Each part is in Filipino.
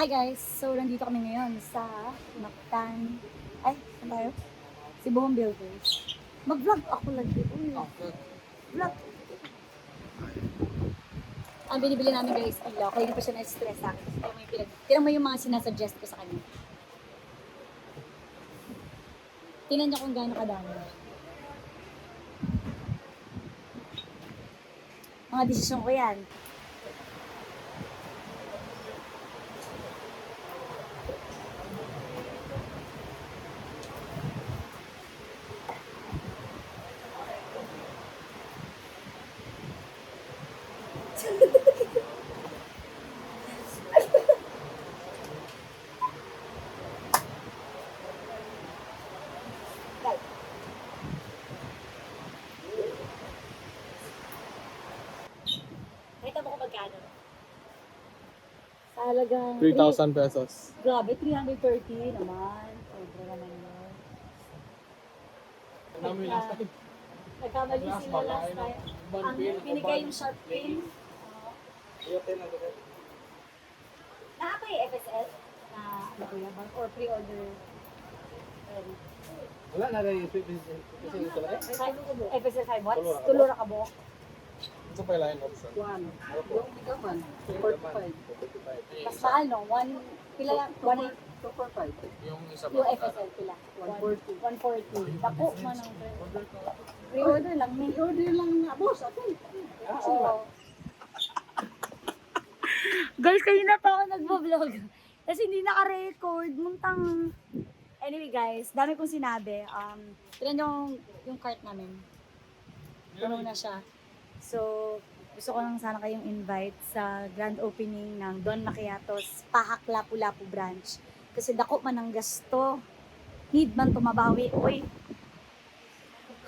Hi guys! So, nandito kami ngayon sa Mactan. Ay, saan tayo? Cebuon Builders. Mag-vlog ako lagi. Uy, vlog. Ang binibili namin guys, ilaw. Kaya hindi pa siya na-stress sa akin. Tingnan mo yung mga sinasuggest ko sa kanya. Tingnan niyo kung gaano kadami. Mga desisyon ko yan. Nakita mo kung magkano? Sa halagang 3,000 pesos. Grabe, 330 naman. Sobra naman yun. Namin last time. Nagkamali sila last time. Ang binigay yung sharp pin. Nakapa yung FSL na ano ko yan, or pre-order. Wala na rin yung kasi ito lang eh. FSL 5 watts? Tulura ka bo? Ito pa yung line option. Yung ikaman, 45. Mas mahal no? Pila lang? 1.8? 245. Yung isa Yung pa. FSL pila? 140. 140. Dako man ang pre-order lang. May Order lang na, boss, ako. Oo. Guys, kayo na pa ako nagbo-vlog. Kasi hindi naka-record. Muntang... Anyway guys, dami kong sinabi. Tignan yung cart namin. Puno na siya. So, gusto ko lang sana kayong invite sa grand opening ng Don Macchiatos Pahak Lapu-Lapu branch. Kasi dako man ang gasto. Need man tumabawi. Uy.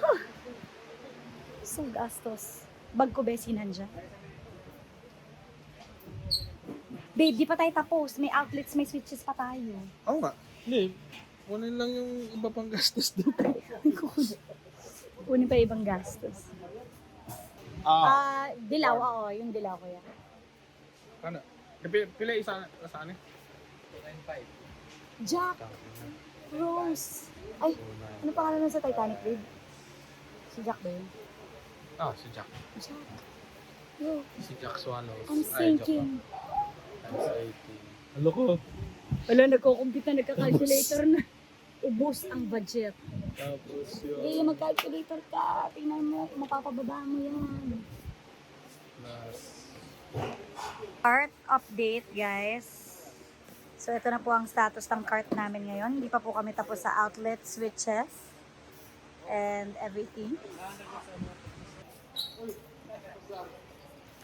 Huh. So gastos. Bag ko besinan dyan. Babe, di pa tayo tapos. May outlets, may switches pa tayo. Oo nga. Hindi. Kunin lang yung iba pang gastos doon. Kunin pa ibang gastos. Dilaw, oo. Yung dilaw ko yan. Ano? Pila isa saan eh? 9.5. Jack! Rose! Ay, ano pangalan nun sa Titanic, babe? Si Jack ba yun? Si Jack. Jack. Yo, Si Jack Swallows. I'm thinking. Times 18. Ano ko? Wala, nagkukumpita, nagka-calculator na. Ubus ang budget. Tapos yun. Eh, mag-calculator ka. Tingnan mo, mapapababa mo yan. Plus. Cart update, guys. So, ito na po ang status ng cart namin ngayon. Hindi pa po kami tapos sa outlet switches and everything.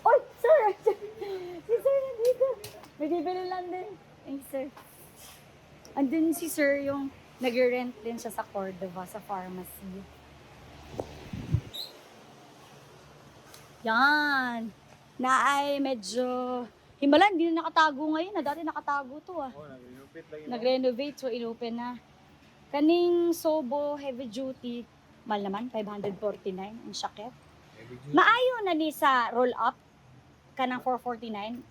Oy, sir! Si sir nandito. Nagbibili lang din. Ay, sir. Andun si sir yung nag-rent din siya sa Cordova, sa pharmacy. Yan. Na ay medyo... Himala, hindi na nakatago ngayon. Dati nakatago to ah. Nag-renovate lang yun. Nag-renovate, so inopen na. Kaning Sobo Heavy Duty, mahal naman, 549 ang syakit. Maayo na ni sa roll-up, kanang 449.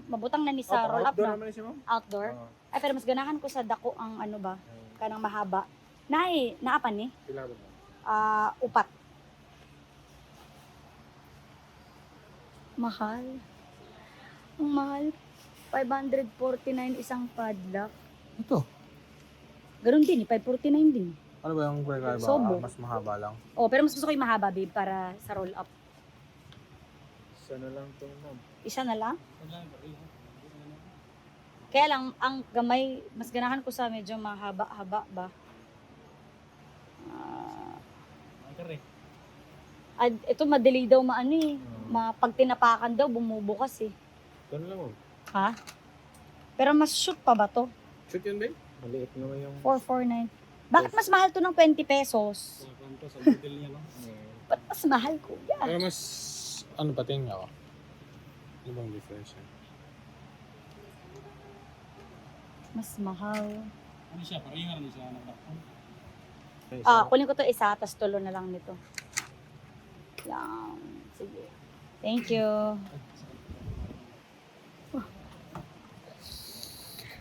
Mabutang na ni sa roll-up Outdoor na. naman siya, ma'am? Outdoor. Ay, pero mas ganahan ko sa dako ang ano ba, kanang mahaba. Naapan ni? Pila ba? Upat. Mahal. Ang mahal. 549 isang padlock. Ito. Ganun din, 549 din. Ano ba yung break ba? Sobo. Mas mahaba lang. Oh, pero mas gusto ko yung mahaba, babe, para sa roll-up. Sana lang ito, ma'am. Isa na lang? Kaya lang, ang gamay, mas ganahan ko sa medyo mahaba-haba ba? Ito madali daw maano eh. Pag tinapakan daw, bumubukas eh. Gano'n lang, ma'am. Ha? Pero mas shoot pa ba to? Shoot yun, babe? Maliit naman yung... 449. Bakit mas mahal to ng 20 pesos? Sa model niya, no? Ba't mas mahal, kuya? Pero mas... Ano pa tingin ako? Ano bang difference yun? Mas mahal. Ano siya? Pareho na siya nagdakon. Kunin ko to isa, tas tulo na lang nito. Yan. Sige. Thank you.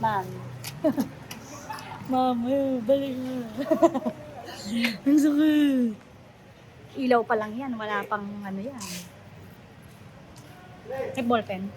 Ma'am. Ma'am, balik na. Ang sakit. Ilaw pa lang yan, wala pang ano yan. May ballpen.